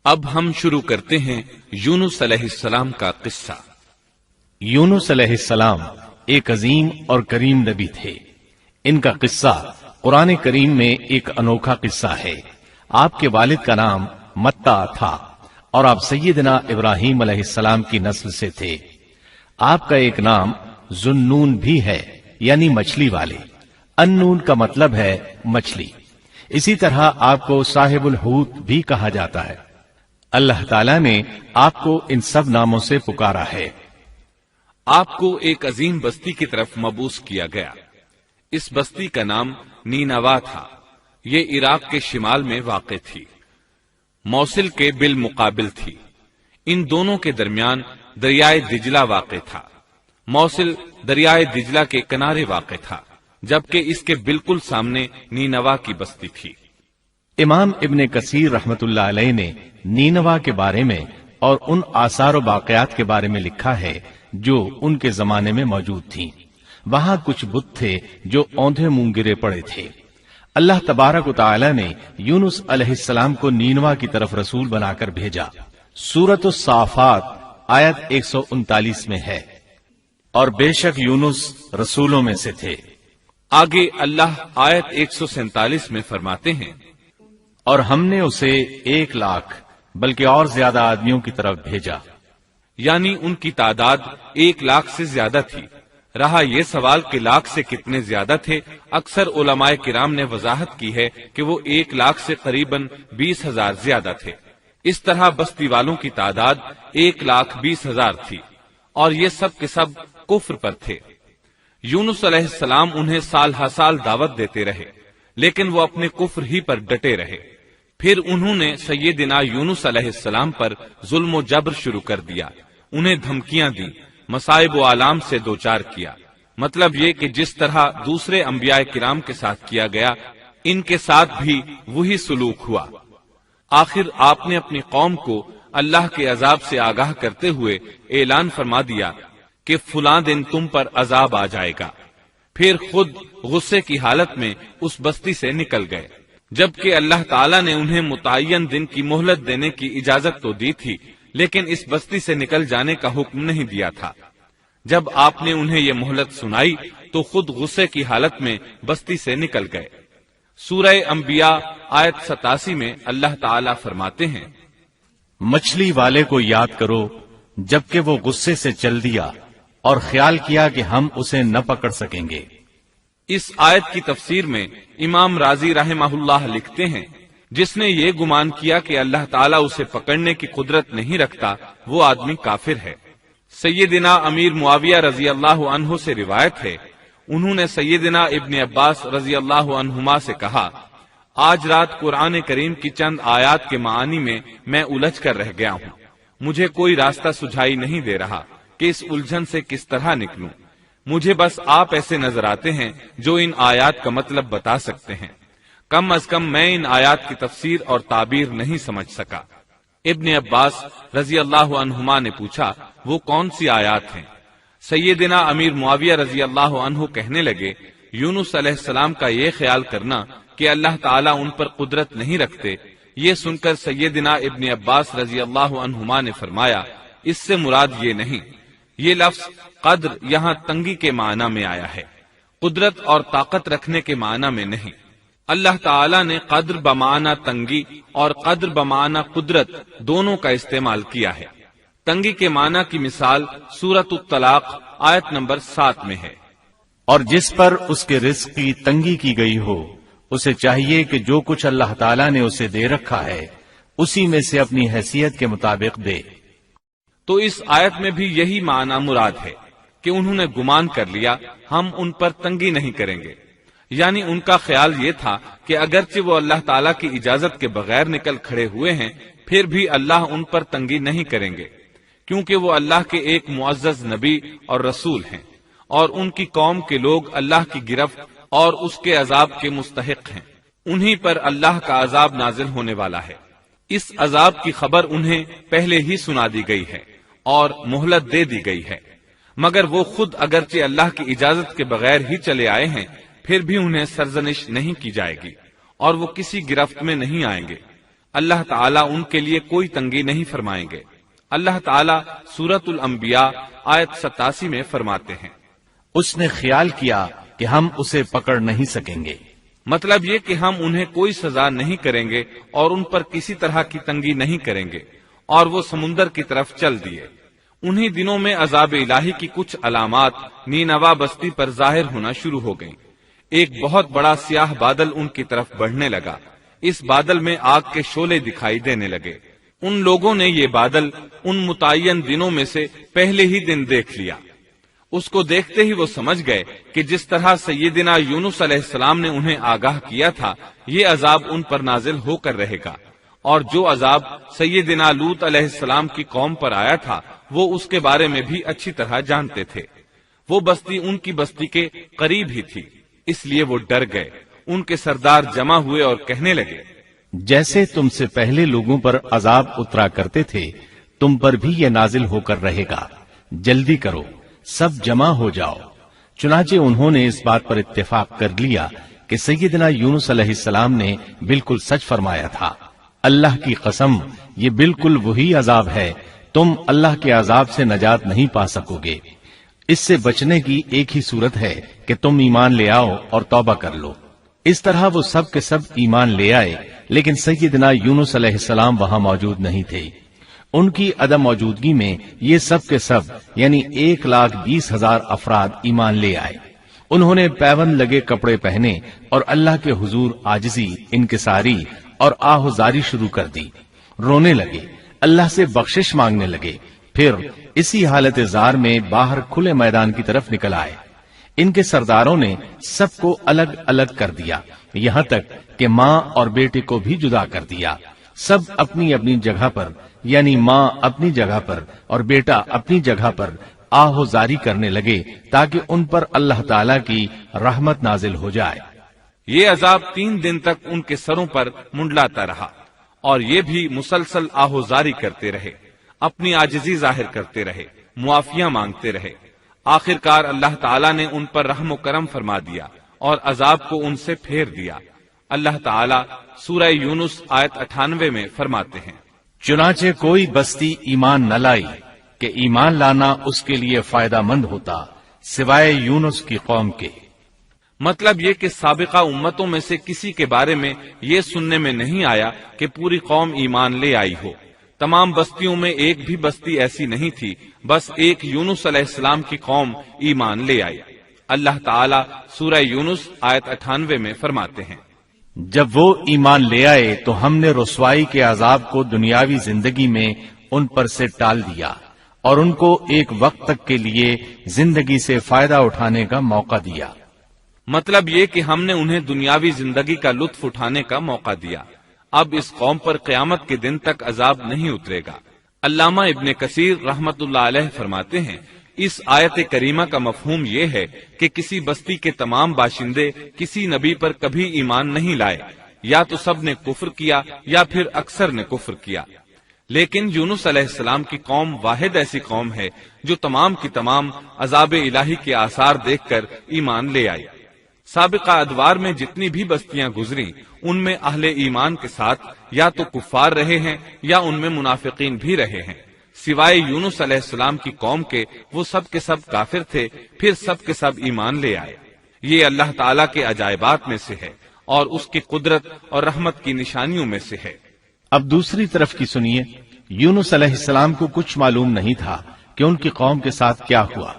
اب ہم شروع کرتے ہیں یونس علیہ السلام کا قصہ۔ یونس علیہ السلام ایک عظیم اور کریم نبی تھے۔ ان کا قصہ قرآن کریم میں ایک انوکھا قصہ ہے۔ آپ کے والد کا نام متا تھا اور آپ سیدنا ابراہیم علیہ السلام کی نسل سے تھے۔ آپ کا ایک نام ذوالنون بھی ہے، یعنی مچھلی والے۔ النون کا مطلب ہے مچھلی۔ اسی طرح آپ کو صاحب الحوت بھی کہا جاتا ہے۔ اللہ تعالیٰ نے آپ کو ان سب ناموں سے پکارا ہے۔ آپ کو ایک عظیم بستی کی طرف مبعوث کیا گیا۔ اس بستی کا نام نینوا تھا۔ یہ عراق کے شمال میں واقع تھی، موصل کے بالمقابل تھی۔ ان دونوں کے درمیان دریائے دجلہ واقع تھا۔ موصل دریائے دجلہ کے کنارے واقع تھا، جبکہ اس کے بالکل سامنے نینوا کی بستی تھی۔ امام ابن کثیر رحمت اللہ علیہ نے نینوا کے بارے میں اور ان آثار و باقیات کے بارے میں لکھا ہے جو ان کے زمانے میں موجود تھیں۔ وہاں کچھ بت تھے جو اوندھے منہ گرے پڑے تھے۔ اللہ تبارک و تعالی نے یونس علیہ السلام کو نینوا کی طرف رسول بنا کر بھیجا۔ سورۃ الصافات آیت 139 میں ہے، اور بے شک یونس رسولوں میں سے تھے۔ آگے اللہ آیت 147 میں فرماتے ہیں، اور ہم نے اسے 1,00,000 بلکہ اور زیادہ آدمیوں کی طرف بھیجا۔ یعنی ان کی تعداد 1,00,000 سے زیادہ تھی۔ رہا یہ سوال کہ لاکھ سے کتنے زیادہ تھے، اکثر علماء کرام نے وضاحت کی ہے کہ وہ 1,00,000 سے قریباً 20,000 زیادہ تھے۔ اس طرح بستی والوں کی تعداد 1,20,000 تھی، اور یہ سب کے سب کفر پر تھے۔ یونس علیہ السلام انہیں سال ہر سال دعوت دیتے رہے، لیکن وہ اپنے کفر ہی پر ڈٹے رہے۔ پھر انہوں نے سیدنا یونس علیہ السلام پر ظلم و جبر شروع کر دیا، انہیں دھمکیاں دی، مصائب و آلام سے دوچار کیا۔ مطلب یہ کہ جس طرح دوسرے انبیاء کرام کے ساتھ کیا گیا، ان کے ساتھ بھی وہی سلوک ہوا۔ آخر آپ نے اپنی قوم کو اللہ کے عذاب سے آگاہ کرتے ہوئے اعلان فرما دیا کہ فلاں دن تم پر عذاب آ جائے گا۔ پھر خود غصے کی حالت میں اس بستی سے نکل گئے، جبکہ اللہ تعالیٰ نے انہیں متعین دن کی مہلت دینے کی اجازت تو دی تھی، لیکن اس بستی سے نکل جانے کا حکم نہیں دیا تھا۔ جب آپ نے انہیں یہ مہلت سنائی تو خود غصے کی حالت میں بستی سے نکل گئے۔ سورہ انبیاء آیت 87 میں اللہ تعالیٰ فرماتے ہیں، مچھلی والے کو یاد کرو جبکہ وہ غصے سے چل دیا اور خیال کیا کہ ہم اسے نہ پکڑ سکیں گے۔ اس آیت کی تفسیر میں امام رازی رحمہ اللہ لکھتے ہیں، جس نے یہ گمان کیا کہ اللہ تعالیٰ اسے پکڑنے کی قدرت نہیں رکھتا، وہ آدمی کافر ہے۔ سیدنا امیر معاویہ رضی اللہ عنہ سے روایت ہے، انہوں نے سیدنا ابن عباس رضی اللہ عنہما سے کہا، آج رات قرآن کریم کی چند آیات کے معانی میں الجھ کر رہ گیا ہوں۔ مجھے کوئی راستہ سجھائی نہیں دے رہا کہ اس الجھن سے کس طرح نکلوں۔ مجھے بس آپ ایسے نظر آتے ہیں جو ان آیات کا مطلب بتا سکتے ہیں۔ کم از کم میں ان آیات کی تفسیر اور تعبیر نہیں سمجھ سکا۔ ابن عباس رضی اللہ عنہما نے پوچھا، وہ کون سی آیات ہیں؟ سیدنا امیر معاویہ رضی اللہ عنہ کہنے لگے، یونس علیہ السلام کا یہ خیال کرنا کہ اللہ تعالیٰ ان پر قدرت نہیں رکھتے۔ یہ سن کر سیدنا ابن عباس رضی اللہ عنہما نے فرمایا، اس سے مراد یہ نہیں۔ یہ لفظ قدر یہاں تنگی کے معنی میں آیا ہے، قدرت اور طاقت رکھنے کے معنی میں نہیں۔ اللہ تعالیٰ نے قدر بمعنی تنگی اور قدر بمعنی قدرت دونوں کا استعمال کیا ہے۔ تنگی کے معنی کی مثال سورۃ الطلاق آیت نمبر 7 میں ہے، اور جس پر اس کے رزق کی تنگی کی گئی ہو، اسے چاہیے کہ جو کچھ اللہ تعالیٰ نے اسے دے رکھا ہے اسی میں سے اپنی حیثیت کے مطابق دے۔ تو اس آیت میں بھی یہی معنی مراد ہے کہ انہوں نے گمان کر لیا ہم ان پر تنگی نہیں کریں گے، یعنی ان کا خیال یہ تھا کہ اگرچہ وہ اللہ تعالیٰ کی اجازت کے بغیر نکل کھڑے ہوئے ہیں، پھر بھی اللہ ان پر تنگی نہیں کریں گے، کیونکہ وہ اللہ کے ایک معزز نبی اور رسول ہیں، اور ان کی قوم کے لوگ اللہ کی گرفت اور اس کے عذاب کے مستحق ہیں۔ انہی پر اللہ کا عذاب نازل ہونے والا ہے۔ اس عذاب کی خبر انہیں پہلے ہی سنا دی گئی ہے اور مہلت دے دی گئی ہے، مگر وہ خود اگرچہ اللہ کی اجازت کے بغیر ہی چلے آئے ہیں، پھر بھی انہیں سرزنش نہیں کی جائے گی اور وہ کسی گرفت میں نہیں آئیں گے۔ اللہ تعالیٰ ان کے لیے کوئی تنگی نہیں فرمائیں گے۔ اللہ تعالیٰ سورۃ الانبیاء آیت 87 میں فرماتے ہیں، اس نے خیال کیا کہ ہم اسے پکڑ نہیں سکیں گے۔ مطلب یہ کہ ہم انہیں کوئی سزا نہیں کریں گے اور ان پر کسی طرح کی تنگی نہیں کریں گے، اور وہ سمندر کی طرف چل دیے۔ انہی دنوں میں عذاب الہی کی کچھ علامات نینوا بستی پر ظاہر ہونا شروع ہو گئیں۔ ایک بہت بڑا سیاہ بادل ان کی طرف بڑھنے لگا۔ اس بادل میں آگ کے شعلے دکھائی دینے لگے۔ ان لوگوں نے یہ بادل ان متعین دنوں میں سے پہلے ہی دن دیکھ لیا۔ اس کو دیکھتے ہی وہ سمجھ گئے کہ جس طرح سیدنا یونس علیہ السلام نے انہیں آگاہ کیا تھا، یہ عذاب ان پر نازل ہو کر رہے گا، اور جو عذاب سیدنا لوط علیہ السلام کی قوم پر آیا تھا وہ اس کے بارے میں بھی اچھی طرح جانتے تھے۔ وہ بستی ان کی بستی کے قریب ہی تھی، اس لیے وہ ڈر گئے۔ ان کے سردار جمع ہوئے اور کہنے لگے، جیسے تم سے پہلے لوگوں پر عذاب اترا کرتے تھے، تم پر بھی یہ نازل ہو کر رہے گا، جلدی کرو، سب جمع ہو جاؤ۔ چنانچہ انہوں نے اس بات پر اتفاق کر لیا کہ سیدنا یونس علیہ السلام نے بالکل سچ فرمایا تھا۔ اللہ کی قسم، یہ بالکل وہی عذاب ہے، تم اللہ کے عذاب سے نجات نہیں پا سکو گے۔ اس سے بچنے کی ایک ہی صورت ہے کہ تم ایمان لے آؤ اور توبہ کر لو۔ اس طرح وہ سب کے سب ایمان لے آئے، لیکن سیدنا یونس علیہ السلام وہاں موجود نہیں تھے۔ ان کی عدم موجودگی میں یہ سب کے سب یعنی 1,20,000 افراد ایمان لے آئے۔ انہوں نے پیوند لگے کپڑے پہنے اور اللہ کے حضور عاجزی، انکساری اور آہوزاری شروع کر دی، رونے لگے، اللہ سے بخشش مانگنے لگے، پھر اسی حالت زار میں باہر کھلے میدان کی طرف نکل آئے۔ ان کے سرداروں نے سب کو الگ الگ کر دیا، یہاں تک کہ ماں اور بیٹے کو بھی جدا کر دیا۔ سب اپنی اپنی جگہ پر یعنی ماں اپنی جگہ پر اور بیٹا اپنی جگہ پر آہوزاری کرنے لگے تاکہ ان پر اللہ تعالی کی رحمت نازل ہو جائے۔ یہ عذاب 3 دن تک ان کے سروں پر منڈلاتا رہا، اور یہ بھی مسلسل آہوزاری کرتے رہے، اپنی عاجزی ظاہر کرتے رہے، معافیاں مانگتے رہے۔ آخر کار اللہ تعالیٰ نے ان پر رحم و کرم فرما دیا اور عذاب کو ان سے پھیر دیا۔ اللہ تعالیٰ سورہ یونس آیت 98 میں فرماتے ہیں، چنانچہ کوئی بستی ایمان نہ لائی کہ ایمان لانا اس کے لیے فائدہ مند ہوتا سوائے یونس کی قوم کے۔ مطلب یہ کہ سابقہ امتوں میں سے کسی کے بارے میں یہ سننے میں نہیں آیا کہ پوری قوم ایمان لے آئی ہو۔ تمام بستیوں میں ایک بھی بستی ایسی نہیں تھی، بس ایک یونس علیہ السلام کی قوم ایمان لے آئی۔ اللہ تعالیٰ سورہ یونس آیت 98 میں فرماتے ہیں، جب وہ ایمان لے آئے تو ہم نے رسوائی کے عذاب کو دنیاوی زندگی میں ان پر سے ٹال دیا اور ان کو ایک وقت تک کے لیے زندگی سے فائدہ اٹھانے کا موقع دیا۔ مطلب یہ کہ ہم نے انہیں دنیاوی زندگی کا لطف اٹھانے کا موقع دیا۔ اب اس قوم پر قیامت کے دن تک عذاب نہیں اترے گا۔ علامہ ابن کثیر رحمت اللہ علیہ فرماتے ہیں، اس آیت کریمہ کا مفہوم یہ ہے کہ کسی بستی کے تمام باشندے کسی نبی پر کبھی ایمان نہیں لائے، یا تو سب نے کفر کیا یا پھر اکثر نے کفر کیا۔ لیکن یونس علیہ السلام کی قوم واحد ایسی قوم ہے جو تمام کی تمام عذاب الہی کے آثار دیکھ کر ایمان لے آئی۔ سابقہ ادوار میں جتنی بھی بستیاں گزری ان میں اہل ایمان کے ساتھ یا تو کفار رہے ہیں یا ان میں منافقین بھی رہے ہیں، سوائے یونس علیہ السلام کی قوم کے وہ سب کے سب کافر تھے، پھر سب کے سب ایمان لے آئے۔ یہ اللہ تعالیٰ کے عجائبات میں سے ہے اور اس کی قدرت اور رحمت کی نشانیوں میں سے ہے۔ اب دوسری طرف کی سنیے، یونس علیہ السلام کو کچھ معلوم نہیں تھا کہ ان کی قوم کے ساتھ کیا ہوا۔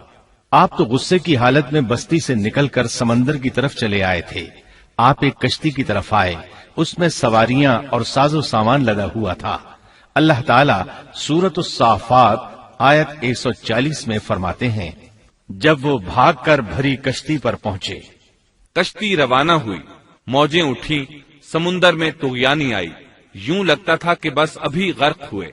آپ تو غصے کی حالت میں بستی سے نکل کر سمندر کی طرف چلے آئے تھے۔ آپ ایک کشتی کی طرف آئے، اس میں سواریاں اور ساز و سامان لدا ہوا تھا۔ اللہ تعالیٰ سورۃ الصافات آیت 140 میں فرماتے ہیں، جب وہ بھاگ کر بھری کشتی پر پہنچے، کشتی روانہ ہوئی، موجیں اٹھیں، سمندر میں طغیانی آئی، یوں لگتا تھا کہ بس ابھی غرق ہوئے۔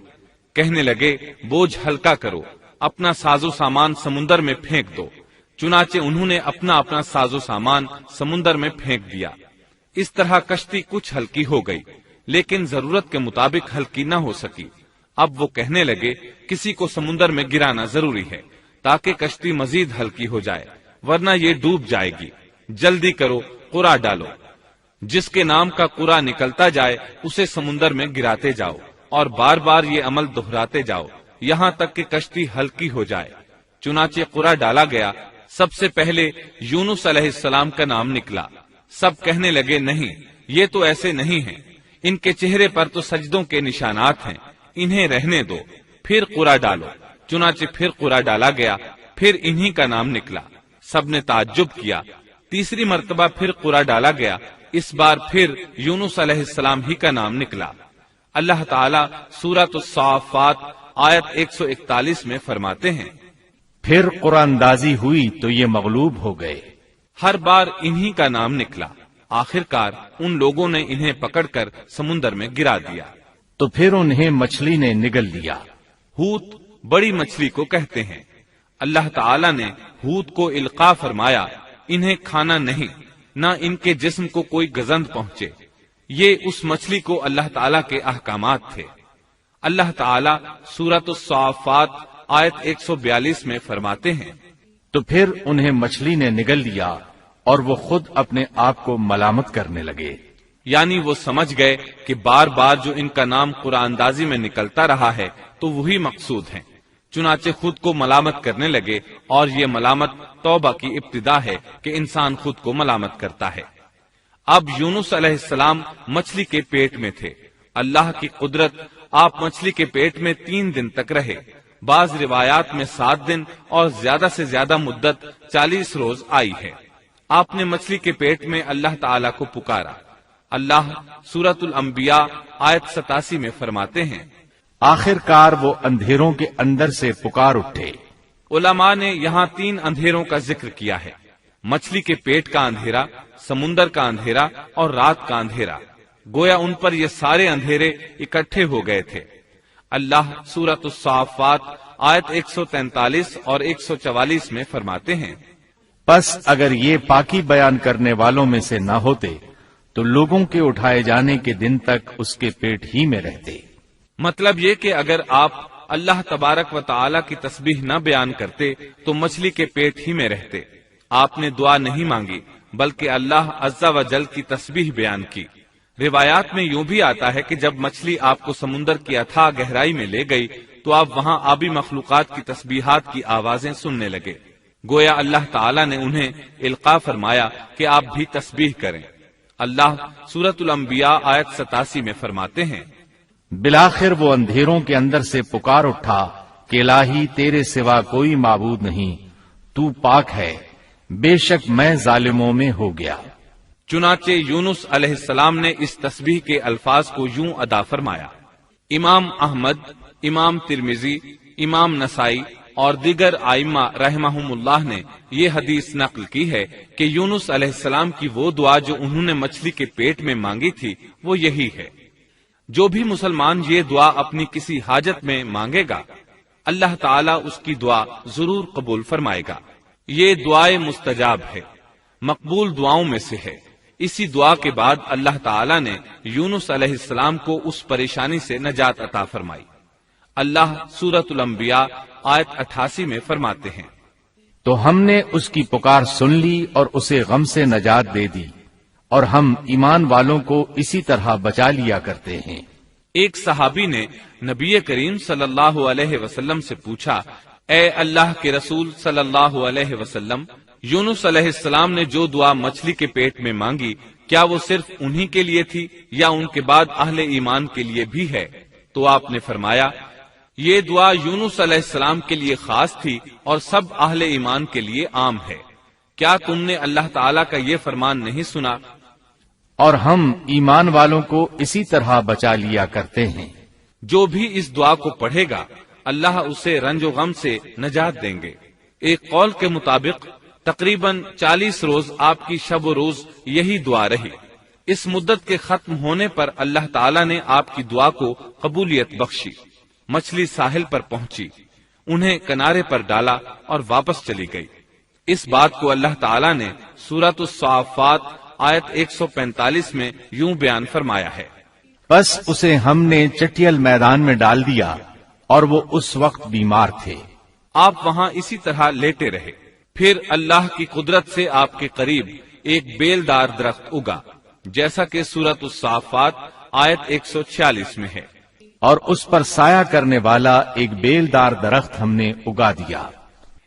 کہنے لگے، بوجھ ہلکا کرو، اپنا ساز و سامان سمندر میں پھینک دو۔ چنانچہ انہوں نے اپنا اپنا ساز و سامان سمندر میں پھینک دیا۔ اس طرح کشتی کچھ ہلکی ہو گئی، لیکن ضرورت کے مطابق ہلکی نہ ہو سکی۔ اب وہ کہنے لگے، کسی کو سمندر میں گرانا ضروری ہے تاکہ کشتی مزید ہلکی ہو جائے، ورنہ یہ ڈوب جائے گی۔ جلدی کرو، قرا ڈالو۔ جس کے نام کا قرا نکلتا جائے اسے سمندر میں گراتے جاؤ اور بار بار یہ عمل دہراتے جاؤ یہاں تک کہ کشتی ہلکی ہو جائے۔ چنانچہ قرا ڈالا گیا، سب سے پہلے یونس علیہ السلام کا نام نکلا۔ سب کہنے لگے نہیں، یہ تو ایسے نہیں ہیں، ان کے چہرے پر تو سجدوں کے نشانات ہیں، انہیں رہنے دو، پھر قرا ڈالو۔ چنانچہ پھر قرا ڈالا گیا، پھر انہی کا نام نکلا۔ سب نے تعجب کیا۔ تیسری مرتبہ پھر قرا ڈالا گیا، اس بار پھر یونس علیہ السلام ہی کا نام نکلا۔ اللہ تعالیٰ سورۃ الصافات آیت 141 میں فرماتے ہیں، پھر قرآن اندازی ہوئی تو یہ مغلوب ہو گئے۔ ہر بار انہی کا نام نکلا۔ آخر کار ان لوگوں نے انہیں پکڑ کر سمندر میں گرا دیا۔ تو پھر انہیں مچھلی نے نگل لیا۔ حوت بڑی مچھلی کو کہتے ہیں۔ اللہ تعالیٰ نے حوت کو القاء فرمایا، انہیں کھانا نہیں، نہ ان کے جسم کو کوئی گزند پہنچے۔ یہ اس مچھلی کو اللہ تعالیٰ کے احکامات تھے۔ اللہ تعالیٰ سورۃ الصافات آیت 142 میں فرماتے ہیں، تو پھر انہیں مچھلی نے نگل لیا اور وہ خود اپنے آپ کو ملامت کرنے لگے۔ یعنی وہ سمجھ گئے کہ بار بار جو ان کا نام قرآن اندازی میں نکلتا رہا ہے تو وہی مقصود ہیں، چنانچہ خود کو ملامت کرنے لگے، اور یہ ملامت توبہ کی ابتدا ہے کہ انسان خود کو ملامت کرتا ہے۔ اب یونس علیہ السلام مچھلی کے پیٹ میں تھے۔ اللہ کی قدرت، آپ مچھلی کے پیٹ میں 3 دن تک رہے، بعض روایات میں 7 دن اور زیادہ سے زیادہ مدت 40 روز آئی ہے۔ آپ نے مچھلی کے پیٹ میں اللہ تعالیٰ کو پکارا۔ اللہ سورۃ الانبیاء آیت 87 میں فرماتے ہیں، آخر کار وہ اندھیروں کے اندر سے پکار اٹھے۔ علماء نے یہاں 3 اندھیروں کا ذکر کیا ہے، مچھلی کے پیٹ کا اندھیرا، سمندر کا اندھیرا اور رات کا اندھیرا۔ گویا ان پر یہ سارے اندھیرے اکٹھے ہو گئے تھے۔ اللہ سورۃ الصافات آیت 143 اور 144 میں فرماتے ہیں، پس اگر یہ پاکی بیان کرنے والوں میں سے نہ ہوتے تو لوگوں کے اٹھائے جانے کے دن تک اس کے پیٹ ہی میں رہتے۔ مطلب یہ کہ اگر آپ اللہ تبارک و تعالی کی تسبیح نہ بیان کرتے تو مچھلی کے پیٹ ہی میں رہتے۔ آپ نے دعا نہیں مانگی بلکہ اللہ عز و جل کی تسبیح بیان کی۔ روایات میں یوں بھی آتا ہے کہ جب مچھلی آپ کو سمندر کی اتھاہ گہرائی میں لے گئی تو آپ وہاں آبی مخلوقات کی تسبیحات کی آوازیں سننے لگے۔ گویا اللہ تعالیٰ نے انہیں القاء فرمایا کہ آپ بھی تسبیح کریں۔ اللہ سورۃ الانبیاء آیت 87 میں فرماتے ہیں، بالآخر وہ اندھیروں کے اندر سے پکار اٹھا کہ الہی تیرے سوا کوئی معبود نہیں، تو پاک ہے، بے شک میں ظالموں میں ہو گیا۔ چنانچہ یونس علیہ السلام نے اس تسبیح کے الفاظ کو یوں ادا فرمایا۔ امام احمد، امام ترمذی، امام نسائی اور دیگر ائمہ رحمہم اللہ نے یہ حدیث نقل کی ہے کہ یونس علیہ السلام کی وہ دعا جو انہوں نے مچھلی کے پیٹ میں مانگی تھی وہ یہی ہے۔ جو بھی مسلمان یہ دعا اپنی کسی حاجت میں مانگے گا، اللہ تعالیٰ اس کی دعا ضرور قبول فرمائے گا۔ یہ دعائے مستجاب ہے، مقبول دعاؤں میں سے ہے۔ اسی دعا کے بعد اللہ تعالیٰ نے یونس علیہ السلام کو اس پریشانی سے نجات عطا فرمائی۔ اللہ سورۃ الانبیاء آیت 88 میں فرماتے ہیں، تو ہم نے اس کی پکار سن لی اور اسے غم سے نجات دے دی، اور ہم ایمان والوں کو اسی طرح بچا لیا کرتے ہیں۔ ایک صحابی نے نبی کریم صلی اللہ علیہ وسلم سے پوچھا، اے اللہ کے رسول صلی اللہ علیہ وسلم، یونس علیہ السلام نے جو دعا مچھلی کے پیٹ میں مانگی، کیا وہ صرف انہی کے لیے تھی یا ان کے بعد اہل ایمان کے لیے بھی ہے؟ تو آپ نے فرمایا، یہ دعا یونس علیہ السلام کے لیے خاص تھی اور سب اہل ایمان کے لیے عام ہے۔ کیا تم نے اللہ تعالیٰ کا یہ فرمان نہیں سنا؟ اور ہم ایمان والوں کو اسی طرح بچا لیا کرتے ہیں۔ جو بھی اس دعا کو پڑھے گا اللہ اسے رنج و غم سے نجات دیں گے۔ ایک قول کے مطابق تقریباً 40 روز آپ کی شب و روز یہی دعا رہی۔ اس مدت کے ختم ہونے پر اللہ تعالیٰ نے آپ کی دعا کو قبولیت بخشی۔ مچھلی ساحل پر پہنچی، انہیں کنارے پر ڈالا اور واپس چلی گئی۔ اس بات کو اللہ تعالیٰ نے سورۃ الصافات آیت 145 میں یوں بیان فرمایا ہے، بس اسے ہم نے چٹیل میدان میں ڈال دیا اور وہ اس وقت بیمار تھے۔ آپ وہاں اسی طرح لیٹے رہے۔ پھر اللہ کی قدرت سے آپ کے قریب ایک بیلدار درخت اگا، جیسا کہ سورۃ الصافات آیت 146 میں ہے۔ اور اس پر سایہ کرنے والا ایک بیلدار درخت ہم نے اگا دیا۔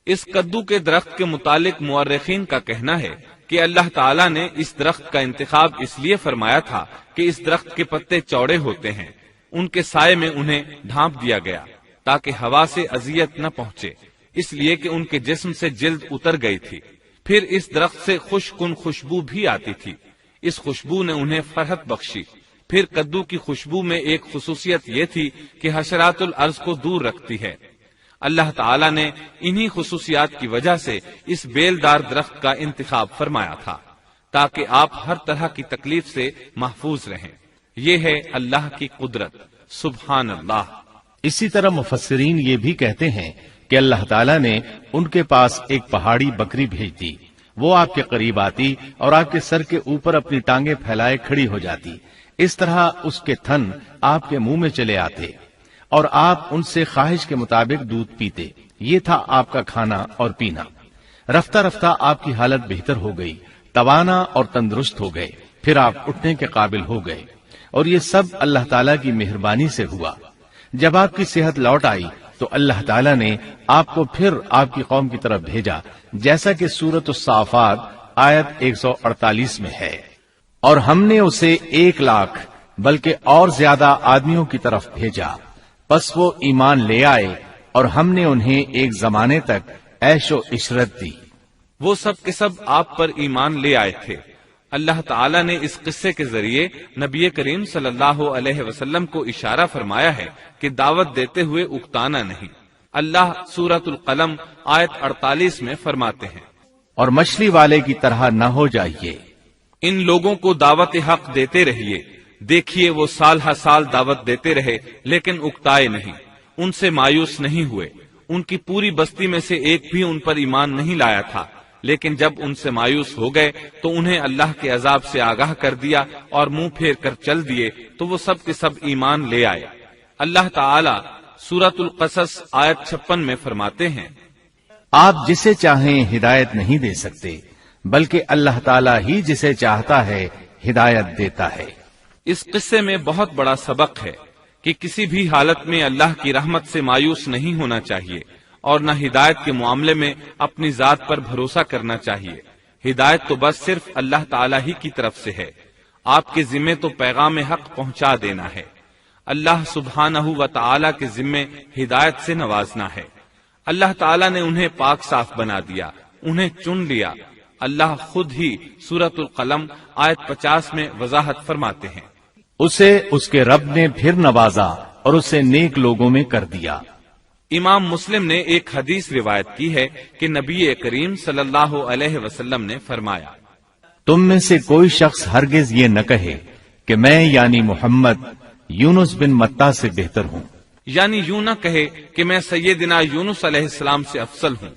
اس کدو کے درخت کے متعلق مورخین کا کہنا ہے کہ اللہ تعالیٰ نے اس درخت کا انتخاب اس لیے فرمایا تھا کہ اس درخت کے پتے چوڑے ہوتے ہیں، ان کے سائے میں انہیں ڈھانپ دیا گیا تاکہ ہوا سے اذیت نہ پہنچے، اس لیے کہ ان کے جسم سے جلد اتر گئی تھی۔ پھر اس درخت سے خوشکن خوشبو بھی آتی تھی، اس خوشبو نے انہیں فرحت بخشی۔ پھر کدو کی خوشبو میں ایک خصوصیت یہ تھی کہ حشرات الارض کو دور رکھتی ہے۔ اللہ تعالیٰ نے انہی خصوصیات کی وجہ سے اس بیلدار درخت کا انتخاب فرمایا تھا تاکہ آپ ہر طرح کی تکلیف سے محفوظ رہیں۔ یہ ہے اللہ کی قدرت، سبحان اللہ۔ اسی طرح مفسرین یہ بھی کہتے ہیں کہ اللہ تعالیٰ نے ان کے پاس ایک پہاڑی بکری بھیج دی، وہ آپ کے قریب آتی اور آپ کے سر کے اوپر اپنی ٹانگیں پھیلائے کھڑی ہو جاتی، اس طرح اس کے تھن آپ کے منہ میں چلے آتے اور آپ ان سے خواہش کے مطابق دودھ پیتے۔ یہ تھا آپ کا کھانا اور پینا۔ رفتہ رفتہ آپ کی حالت بہتر ہو گئی، توانا اور تندرست ہو گئے، پھر آپ اٹھنے کے قابل ہو گئے، اور یہ سب اللہ تعالیٰ کی مہربانی سے ہوا۔ جب آپ کی صحت لوٹ آئی تو اللہ تعالیٰ نے آپ کو پھر آپ کی قوم کی طرف بھیجا، جیسا کہ سورۃ الصافات آیت 148 میں ہے۔ اور ہم نے اسے 1,00,000 بلکہ اور زیادہ آدمیوں کی طرف بھیجا، پس وہ ایمان لے آئے اور ہم نے انہیں ایک زمانے تک عیش و عشرت دی۔ وہ سب کے سب آپ پر ایمان لے آئے تھے۔ اللہ تعالیٰ نے اس قصے کے ذریعے نبی کریم صلی اللہ علیہ وسلم کو اشارہ فرمایا ہے کہ دعوت دیتے ہوئے اکتانا نہیں۔ اللہ سورۃ القلم آیت 48 میں فرماتے ہیں، اور مچھلی والے کی طرح نہ ہو جائیے، ان لوگوں کو دعوت حق دیتے رہیے، دیکھیے وہ سال ہر سال دعوت دیتے رہے لیکن اکتائے نہیں، ان سے مایوس نہیں ہوئے، ان کی پوری بستی میں سے ایک بھی ان پر ایمان نہیں لایا تھا، لیکن جب ان سے مایوس ہو گئے تو انہیں اللہ کے عذاب سے آگاہ کر دیا اور منہ پھیر کر چل دیے تو وہ سب کے سب ایمان لے آئے۔ اللہ تعالی سورۃ القصص آیت 56 میں فرماتے ہیں، آپ جسے چاہیں ہدایت نہیں دے سکتے بلکہ اللہ تعالیٰ ہی جسے چاہتا ہے ہدایت دیتا ہے۔ اس قصے میں بہت بڑا سبق ہے کہ کسی بھی حالت میں اللہ کی رحمت سے مایوس نہیں ہونا چاہیے اور نہ ہدایت کے معاملے میں اپنی ذات پر بھروسہ کرنا چاہیے۔ ہدایت تو بس صرف اللہ تعالیٰ ہی کی طرف سے ہے، آپ کے ذمے تو پیغام حق پہنچا دینا ہے۔ اللہ سبحانہ و تعالیٰ کے ذمے ہدایت سے نوازنا ہے۔ اللہ تعالیٰ نے انہیں پاک صاف بنا دیا، انہیں چن لیا۔ اللہ خود ہی سورۃ القلم آیت 50 میں وضاحت فرماتے ہیں، اسے اس کے رب نے پھر نوازا اور اسے نیک لوگوں میں کر دیا۔ امام مسلم نے ایک حدیث روایت کی ہے کہ نبی کریم صلی اللہ علیہ وسلم نے فرمایا، تم میں سے کوئی شخص ہرگز یہ نہ کہے کہ میں یعنی محمد یونس بن متا سے بہتر ہوں، یعنی یوں نہ کہے کہ میں سیدنا یونس علیہ السلام سے افضل ہوں،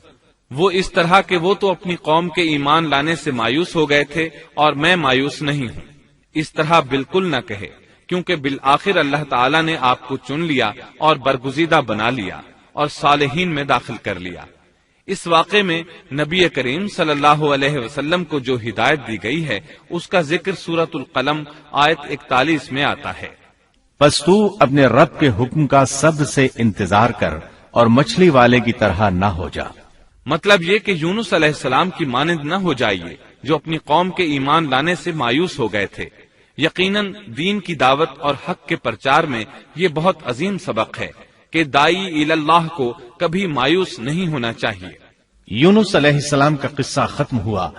وہ اس طرح کہ وہ تو اپنی قوم کے ایمان لانے سے مایوس ہو گئے تھے اور میں مایوس نہیں ہوں، اس طرح بالکل نہ کہے، کیونکہ بالآخر اللہ تعالیٰ نے آپ کو چن لیا اور برگزیدہ بنا لیا اور صالحین میں داخل کر لیا۔ اس واقعے میں نبی کریم صلی اللہ علیہ وسلم کو جو ہدایت دی گئی ہے اس کا ذکر سورۃ القلم آیت 41 میں آتا ہے، پس تو اپنے رب کے حکم کا صبر سے انتظار کر اور مچھلی والے کی طرح نہ ہو جا۔ مطلب یہ کہ یونس علیہ السلام کی مانند نہ ہو جائیے جو اپنی قوم کے ایمان لانے سے مایوس ہو گئے تھے۔ یقیناً دین کی دعوت اور حق کے پرچار میں یہ بہت عظیم سبق ہے کہ داعی اللہ کو کبھی مایوس نہیں ہونا چاہیے۔ یونس علیہ السلام کا قصہ ختم ہوا